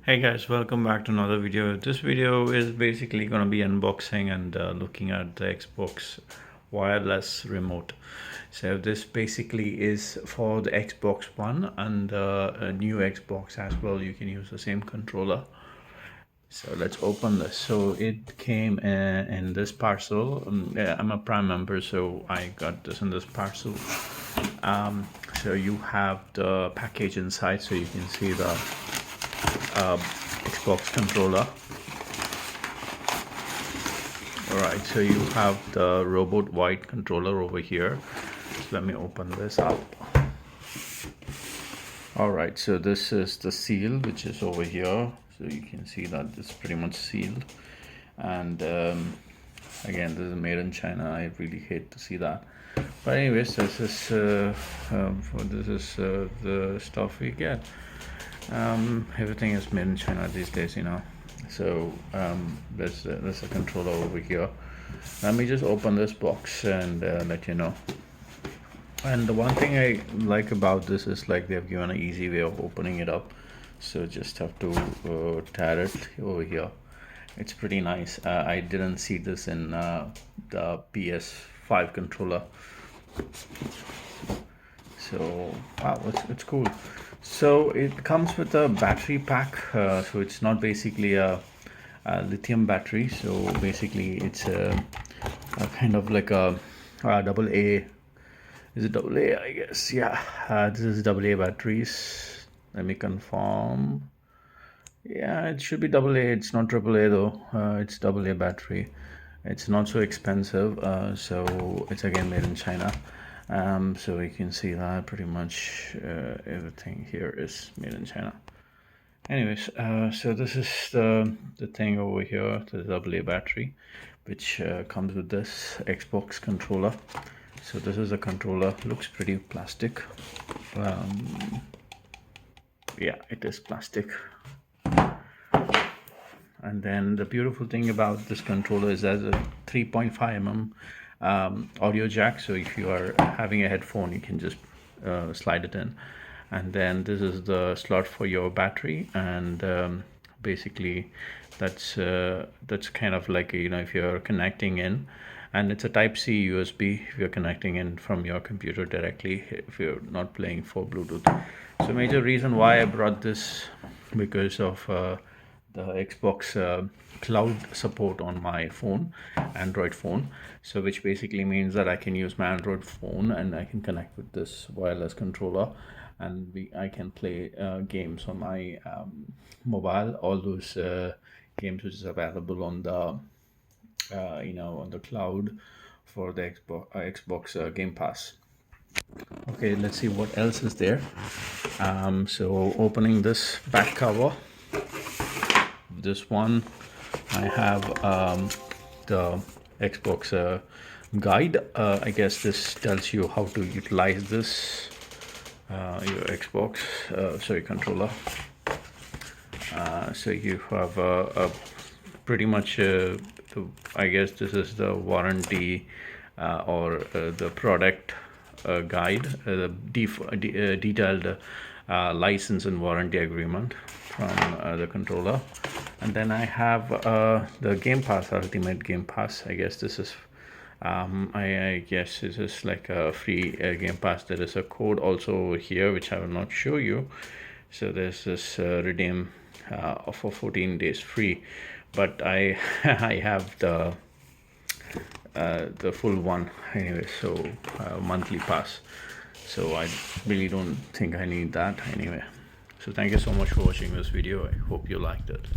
Hey guys, welcome back to another video. This video is basically going to be unboxing and looking at the Xbox wireless remote. So this basically is for the Xbox One and a new Xbox as well. You can use the same controller. So let's open this. So it came in this parcel. I'm a Prime member, so I got this in this parcel. So you have the package inside, so you can see the Xbox controller. Alright, so you have the robot white controller over here. So let me open this up. Alright, so this is the seal which is over here. So you can see that it's pretty much sealed. And again, this is made in China. I really hate to see that. But anyways, this is the stuff we get. Everything is made in China these days, you know. So there's a controller over here. Let me just open this box and let you know. And the one thing I like about this is like they've given an easy way of opening it up. So just have to tear it over here. It's pretty nice. I didn't see this in the PS5 controller. So wow, it's cool. So it comes with a battery pack. So it's not basically a lithium battery. So basically it's a kind of like a double A. Is it double A? I guess. Yeah. This is double A batteries. Let me confirm. Yeah, it should be double A. It's not triple A though. It's double A battery. It's not so expensive. So it's again made in China. So you can see that pretty much everything here is made in China. Anyways, so this is the thing over here, the AA battery, which comes with this Xbox controller. So this is a controller, looks pretty plastic. Yeah, it is plastic. And then the beautiful thing about this controller is there's a 3.5 mm audio jack. So if you are having a headphone, you can just slide it in. And then this is the slot for your battery. And basically that's kind of like, you know, if you're connecting in, and it's a type C USB if you're connecting in from your computer directly, if you're not playing for Bluetooth. So major reason why I brought this, because of the Xbox cloud support on my phone, Android phone. So which basically means that I can use my Android phone and I can connect with this wireless controller, and I can play games on my mobile, all those games which is available on the on the cloud for the Xbox Game Pass. Okay, let's see what else is there. So opening this back cover, this one I have the Xbox guide. I guess this tells you how to utilize this your Xbox controller. So you have a pretty much I guess this is the warranty or the product guide, the detailed license and warranty agreement from the controller. And then I have the Game Pass, Ultimate Game Pass. I guess this is I guess this is like a free Game Pass. There is a code also over here which I will not show you. So there's this redeem for 14 days free, but I I have the full one anyway, so monthly pass. So I really don't think I need that anyway. So thank you so much for watching this video. I hope you liked it.